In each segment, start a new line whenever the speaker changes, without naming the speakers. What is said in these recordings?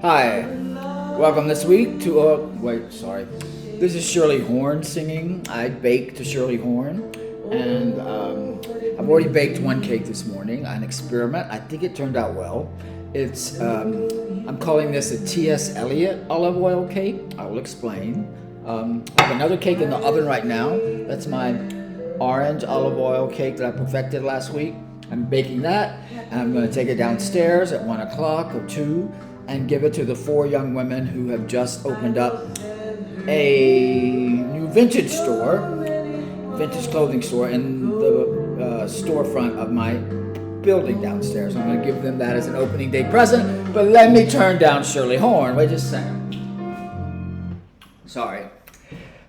Hi, welcome this week to, this is Shirley Horn singing. I baked to Shirley Horn, and I've already baked one cake this morning, an experiment. I think it turned out well. It's, I'm calling this a T.S. Eliot olive oil cake. I will explain. I have another cake in the oven right now. That's my orange olive oil cake that I perfected last week. I'm baking that, and I'm going to take it downstairs at 1 o'clock or 2 and give it to the 4 young women who have just opened up a new vintage clothing store in the storefront of my building downstairs. I'm going to give them that as an opening day present, but let me turn down Shirley Horn. Wait just a second. Sorry.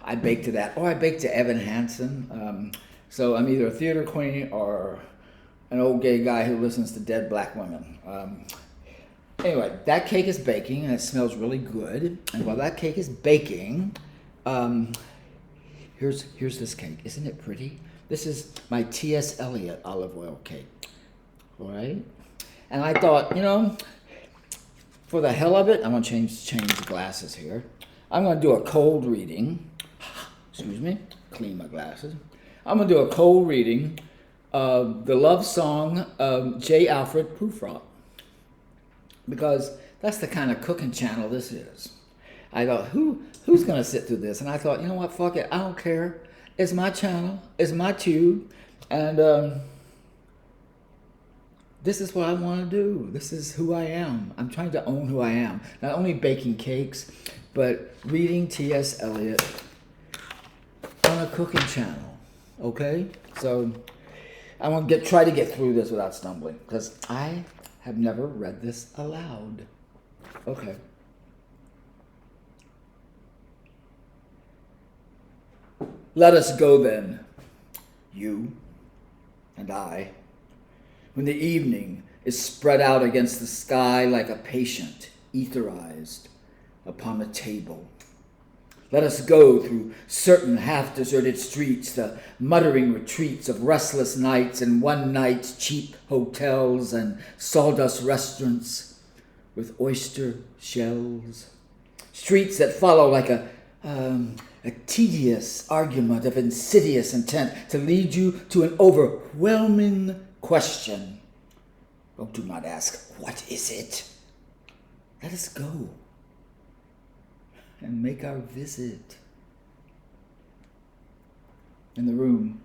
I baked to that. Or I baked to Evan Hansen. So I'm either a theater queen or an old gay guy who listens to dead black women. Anyway, that cake is baking and it smells really good. And while that cake is baking, here's this cake. Isn't it pretty? This is my T.S. Eliot olive oil cake. All right? And I thought, for the hell of it, I'm going to change the glasses here. I'm going to do a cold reading. Excuse me. Clean my glasses. I'm going to do a cold reading of the love song of J. Alfred Prufrock, because that's the kind of cooking channel this is. I thought, who's going to sit through this? And I thought, you know what, fuck it, I don't care. It's my channel, it's my tube, and this is what I want to do. This is who I am. I'm trying to own who I am. Not only baking cakes, but reading T.S. Eliot on a cooking channel, okay? So I'm going to try to get through this without stumbling, because I have never read this aloud. Okay. Let us go then, you and I, when the evening is spread out against the sky like a patient, etherized, upon a table. Let us go through certain half-deserted streets, the muttering retreats of restless nights and one-night cheap hotels and sawdust restaurants with oyster shells. Streets that follow like a tedious argument of insidious intent to lead you to an overwhelming question. Oh, do not ask, what is it? Let us go and make our visit. In the room,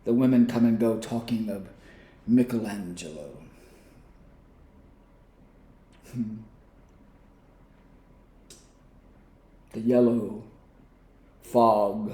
the women come and go talking of Michelangelo. The yellow fog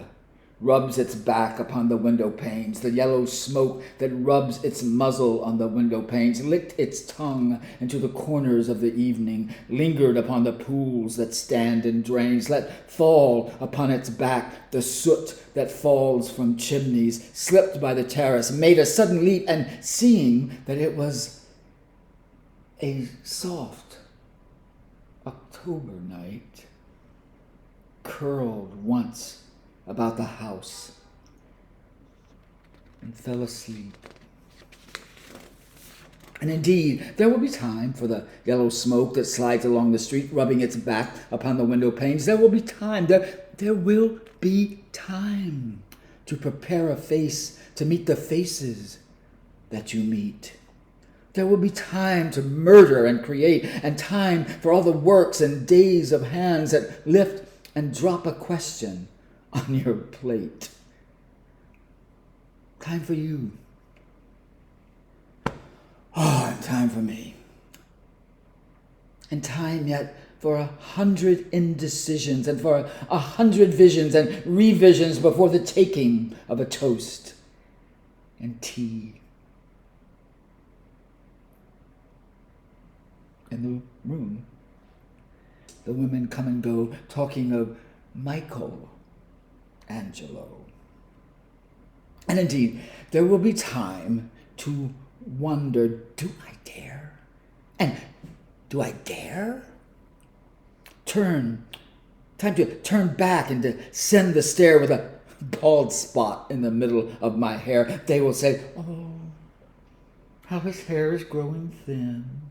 rubs its back upon the window panes. The yellow smoke that rubs its muzzle on the window panes licked its tongue into the corners of the evening, lingered upon the pools that stand in drains, let fall upon its back the soot that falls from chimneys, slipped by the terrace, made a sudden leap, and seeing that it was a soft October night, curled once about the house and fell asleep. And indeed, there will be time for the yellow smoke that slides along the street, rubbing its back upon the window panes. There will be time. There will be time to prepare a face to meet the faces that you meet. There will be time to murder and create, and time for all the works and days of hands that lift and drop a question on your plate. Time for you. Oh, and time for me. And time yet for 100 indecisions and for 100 visions and revisions before the taking of a toast and tea. In the room, the women come and go talking of Michelangelo. And indeed, there will be time to wonder, do I dare? And do I dare? Time to turn back and to send the stare with a bald spot in the middle of my hair. They will say, oh, how his hair is growing thin.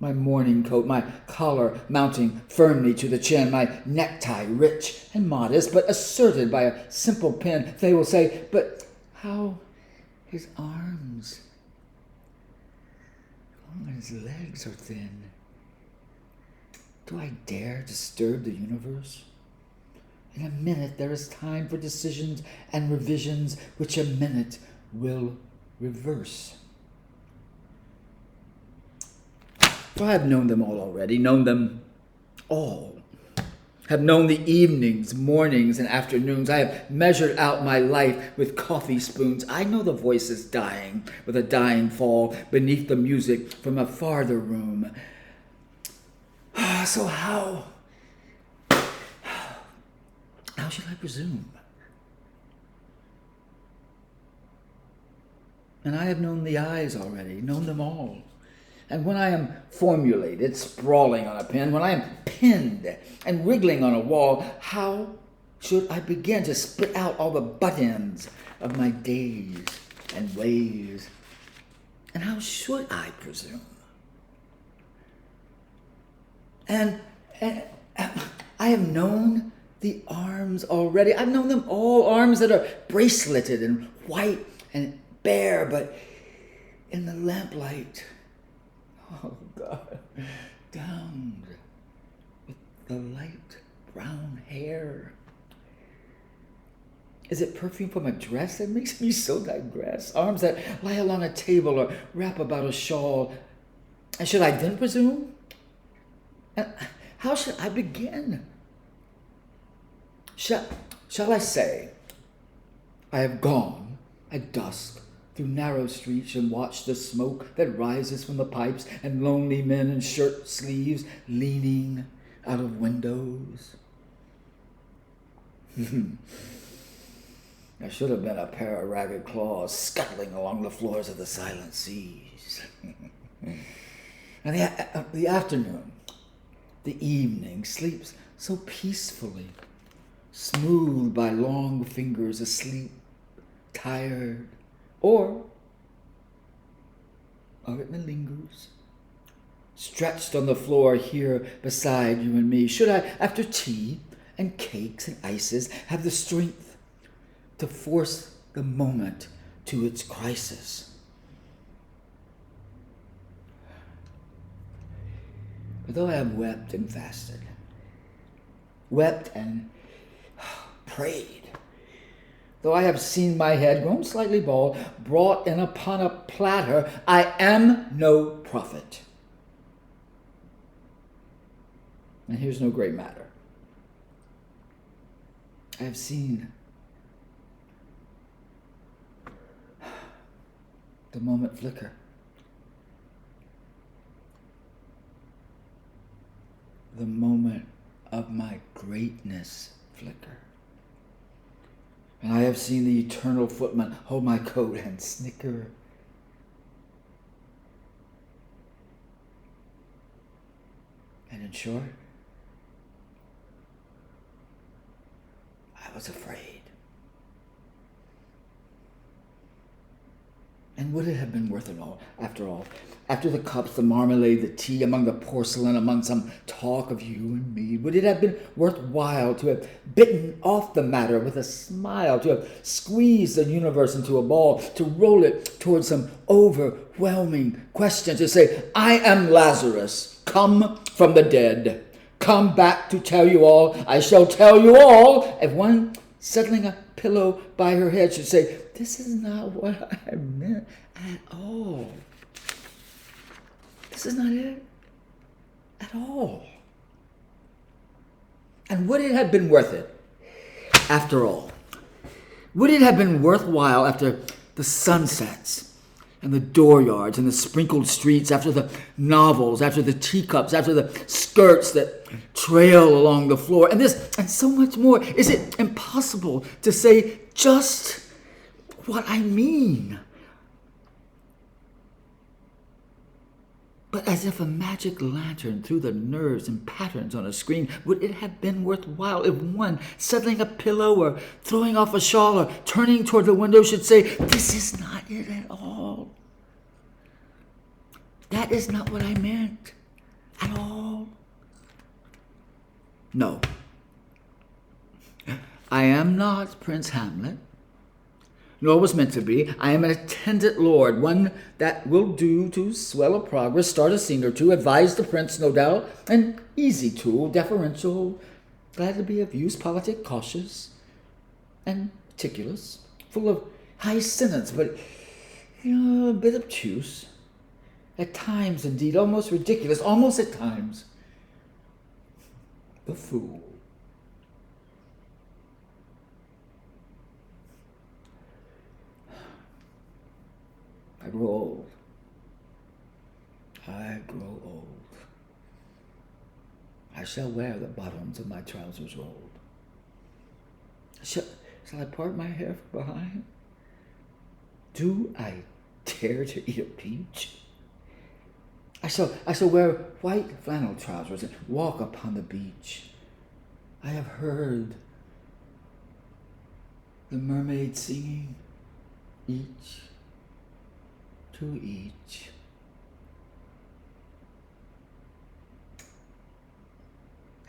My morning coat, my collar mounting firmly to the chin, my necktie rich and modest, but asserted by a simple pin. They will say, but how his arms, long and his legs are thin. Do I dare disturb the universe? In a minute there is time for decisions and revisions, which a minute will reverse. For I have known them all already, known them all. Have known the evenings, mornings, and afternoons. I have measured out my life with coffee spoons. I know the voices dying with a dying fall beneath the music from a farther room. So how should I presume? And I have known the eyes already, known them all. And when I am formulated, sprawling on a pen, when I am pinned and wriggling on a wall, how should I begin to spit out all the butt ends of my days and ways? And how should I presume? And I have known the arms already. I've known them all, arms that are braceleted and white and bare, but in the lamplight, oh God, down with the light brown hair. Is it perfume from a dress that makes me so digress? Arms that lie along a table or wrap about a shawl. And should I then presume? And how should I begin? Shall I say, I have gone at dusk through narrow streets and watched the smoke that rises from the pipes and lonely men in shirt sleeves leaning out of windows? There should have been a pair of ragged claws scuttling along the floors of the silent seas. And the afternoon, the evening, sleeps so peacefully, smoothed by long fingers asleep, tired, or it lingers, stretched on the floor here beside you and me. Should I, after tea and cakes and ices, have the strength to force the moment to its crisis? But though I have wept and fasted, wept and prayed, though I have seen my head, grown slightly bald, brought in upon a platter, I am no prophet. And here's no great matter. I have seen the moment flicker. The moment of my greatness flicker. And I have seen the eternal footman hold my coat and snicker. And in short, I was afraid. And would it have been worth it all, after all? After the cups, the marmalade, the tea, among the porcelain, among some talk of you and me, would it have been worthwhile to have bitten off the matter with a smile, to have squeezed the universe into a ball, to roll it towards some overwhelming question, to say, I am Lazarus, come from the dead, come back to tell you all, I shall tell you all, if one settling a pillow by her head should say, this is not what I meant at all. This is not it at all. And would it have been worth it after all? Would it have been worthwhile after the sunsets and the dooryards and the sprinkled streets, after the novels, after the teacups, after the skirts that trail along the floor, and this and so much more? Is it impossible to say just what I mean? But as if a magic lantern threw the nerves and patterns on a screen, would it have been worthwhile if one, settling a pillow or throwing off a shawl or turning toward the window, should say, this is not it at all. That is not what I meant. No. I am not Prince Hamlet, nor was meant to be. I am an attendant lord, one that will do to swell a progress, start a scene or two, advise the prince, no doubt, an easy tool, deferential, glad to be of use, politic, cautious, and meticulous, full of high sentence, but a bit obtuse. At times, indeed, almost ridiculous, almost at times, the fool. I grow old. I grow old. I shall wear the bottoms of my trousers rolled. Shall I part my hair from behind? Do I dare to eat a peach? I shall wear white flannel trousers and walk upon the beach. I have heard the mermaids singing, each to each.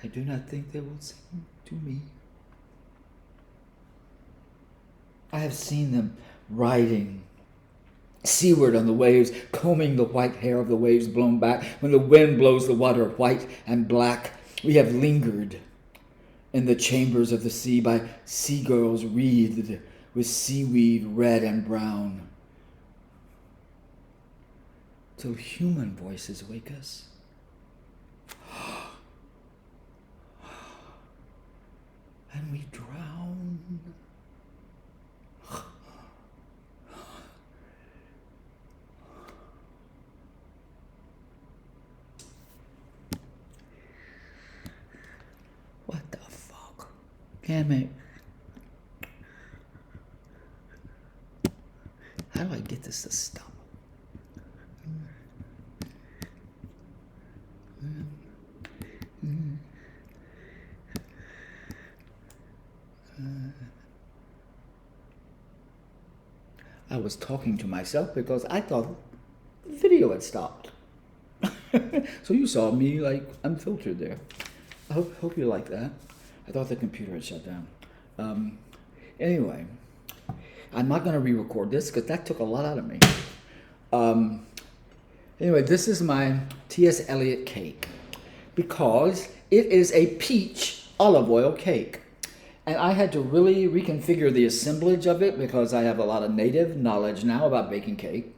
I do not think they will sing to me. I have seen them riding seaward on the waves, combing the white hair of the waves blown back. When the wind blows the water white and black, we have lingered in the chambers of the sea by seagulls wreathed with seaweed red and brown, till human voices wake us. And we drown. What the fuck? Damn it. How do I get this to stop? I was talking to myself because I thought the video had stopped. So you saw me like unfiltered there. I hope you like that. I thought the computer had shut down. Anyway, I'm not going to re-record this because that took a lot out of me. Anyway, this is my T.S. Eliot cake because it is a peach olive oil cake. And I had to really reconfigure the assemblage of it because I have a lot of native knowledge now about baking cake.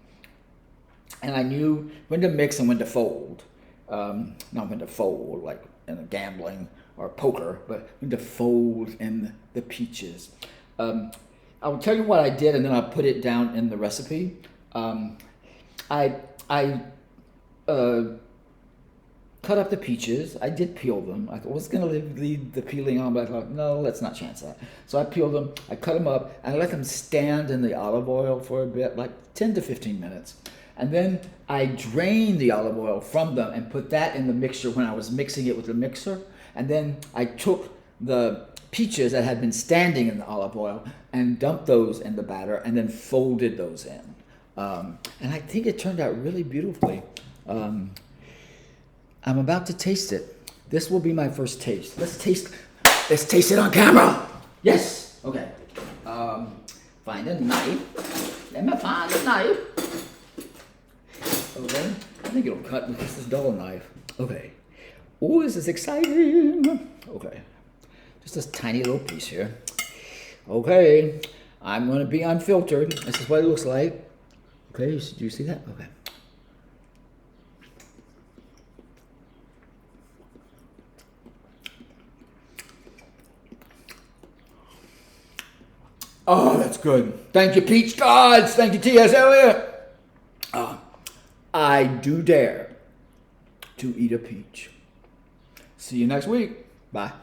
And I knew when to mix and when to fold. Not when to fold, like in a gambling or poker, but when to fold in the peaches. I will tell you what I did and then I'll put it down in the recipe. I cut up the peaches. I did peel them. I was going to leave the peeling on, but I thought, no, let's not chance that. So I peeled them, I cut them up, and I let them stand in the olive oil for a bit, like 10 to 15 minutes. And then I drained the olive oil from them and put that in the mixture when I was mixing it with the mixer. And then I took the peaches that had been standing in the olive oil and dumped those in the batter and then folded those in. And I think it turned out really beautifully. I'm about to taste it. This will be my first taste. Let's taste it on camera. Yes. Okay. Find a knife. Let me find a knife. Okay. I think it'll cut with this dull knife. Okay. Oh, this is exciting. Okay. Just a tiny little piece here. Okay. I'm going to be unfiltered. This is what it looks like. Okay. Do you see that? Okay. Oh, that's good. Thank you, Peach Gods. Thank you, T.S. Eliot. I do dare to eat a peach. See you next week. Bye.